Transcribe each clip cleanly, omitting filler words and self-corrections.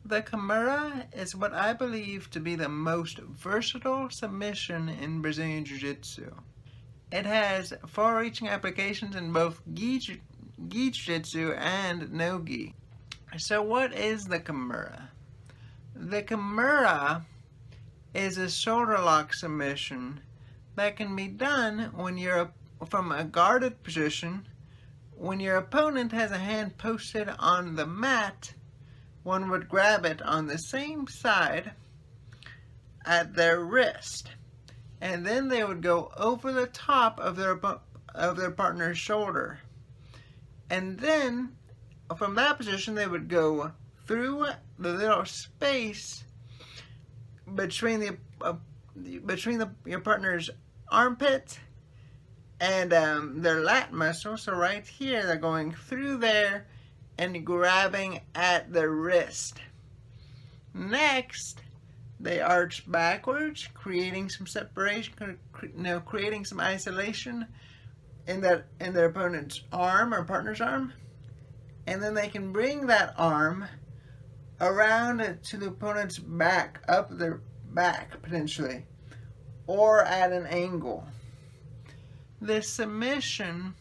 The Kimura is what I believe to be the most versatile submission in Brazilian Jiu-Jitsu. It has far-reaching applications in both Gi Jiu-Jitsu and no Gi. So what is the Kimura? The Kimura is a shoulder lock submission that can be done when you're from a guarded position. When your opponent has a hand posted on the mat, one would grab it on the same side at their wrist, and then they would go over the top of their partner's shoulder, and then from that position they would go through the little space between your partner's armpit and their lat muscle. So right here they're going through there and grabbing at the wrist. Next, they arch backwards, creating some separation, creating some isolation in their opponent's arm or partner's arm, and then they can bring that arm around to the opponent's back, up their back potentially, or at an angle. This submission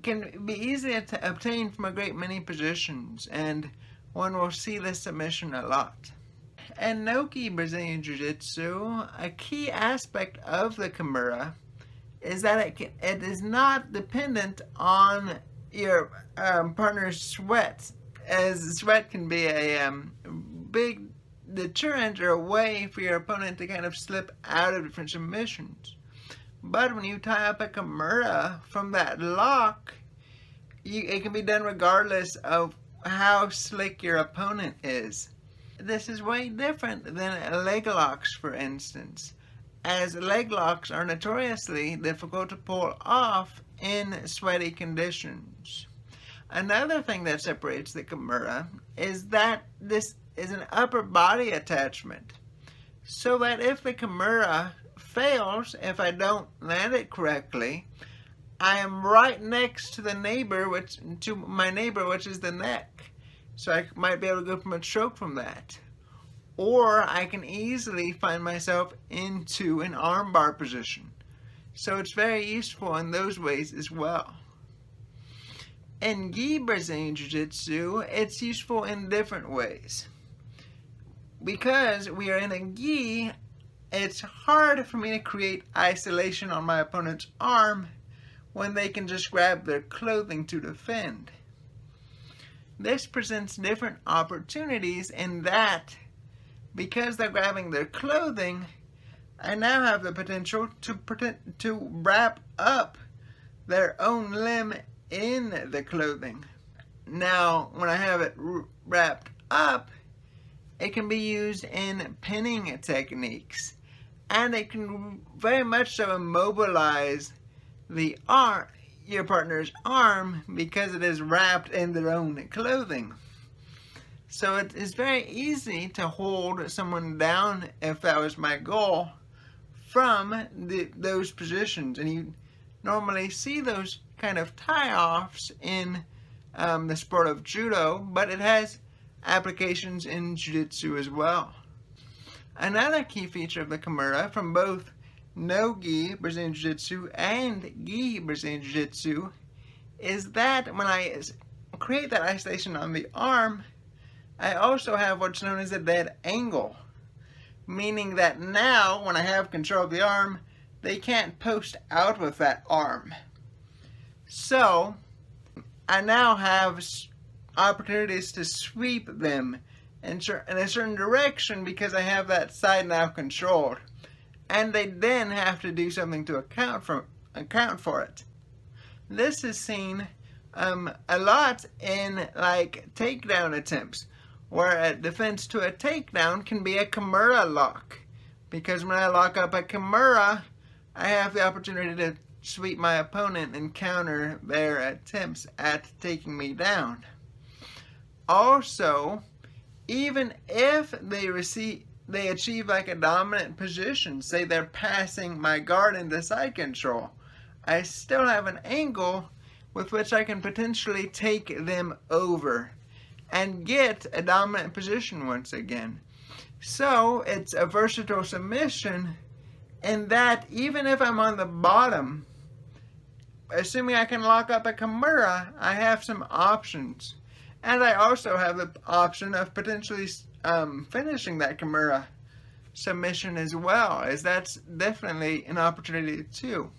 can be easy to obtain from a great many positions, and one will see this submission a lot. In no-gi Brazilian Jiu-Jitsu, a key aspect of the Kimura is that it is not dependent on your partner's sweat, as sweat can be a big deterrent or a way for your opponent to kind of slip out of different submissions. But when you tie up a Kimura from that lock, it can be done regardless of how slick your opponent is. This is way different than leg locks, for instance, as leg locks are notoriously difficult to pull off in sweaty conditions. Another thing that separates the Kimura is that this is an upper body attachment, so that if the Kimura fails, if I don't land it correctly, I am right next to my neighbor, which is the neck. So I might be able to go from a choke from that. Or I can easily find myself into an armbar position. So it's very useful in those ways as well. In Gi Brazilian Jiu-Jitsu, it's useful in different ways. Because we are in a Gi, it's hard for me to create isolation on my opponent's arm when they can just grab their clothing to defend. This presents different opportunities in that because they're grabbing their clothing, I now have the potential to wrap up their own limb in the clothing. Now, when I have it wrapped up, it can be used in pinning techniques, and it can very much so immobilize your partner's arm because it is wrapped in their own clothing. So it is very easy to hold someone down, if that was my goal, from those positions. And you normally see those kind of tie-offs in the sport of judo, but it has applications in jiu-jitsu as well. Another key feature of the Kimura from both no-gi Brazilian Jiu-Jitsu and gi Brazilian Jiu-Jitsu is that when I create that isolation on the arm, I also have what's known as a dead angle, meaning that now when I have control of the arm, they can't post out with that arm. So I now have opportunities to sweep them in a certain direction because I have that side now controlled, and they then have to do something to account for it. This is seen a lot in like takedown attempts, where a defense to a takedown can be a Kimura lock, because when I lock up a Kimura, I have the opportunity to sweep my opponent and counter their attempts at taking me down. Also, even if they achieve like a dominant position, say they're passing my guard into side control, I still have an angle with which I can potentially take them over. and get a dominant position once again. So it's a versatile submission in that even if I'm on the bottom, assuming I can lock up a Kimura, I have some options. And I also have the option of potentially finishing that Kimura submission as well, as that's definitely an opportunity too.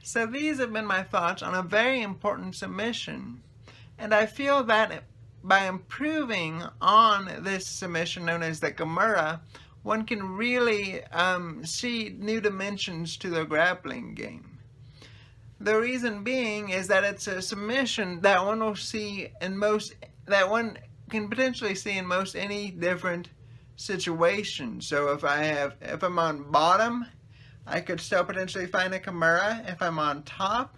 So these have been my thoughts on a very important submission. And I feel that by improving on this submission known as the Kimura, one can really see new dimensions to their grappling game. The reason being is that it's a submission that one will see that one can potentially see in most any different situation. So if I'm on bottom, I could still potentially find a Kimura. If I'm on top,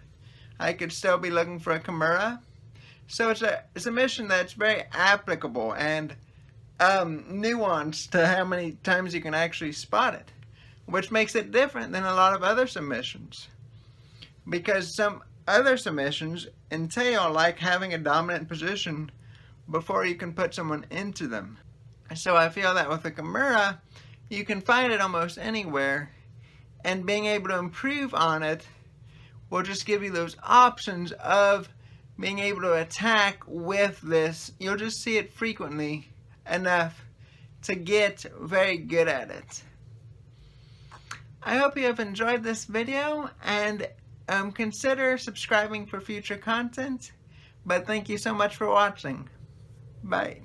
I could still be looking for a Kimura. So it's a submission that's very applicable and nuanced to how many times you can actually spot it, which makes it different than a lot of other submissions. Because some other submissions entail like having a dominant position before you can put someone into them. So I feel that with a Kimura, you can find it almost anywhere, and being able to improve on it will just give you those options of being able to attack with this. You'll just see it frequently enough to get very good at it. I hope you have enjoyed this video, and consider subscribing for future content. But thank you so much for watching. Bye.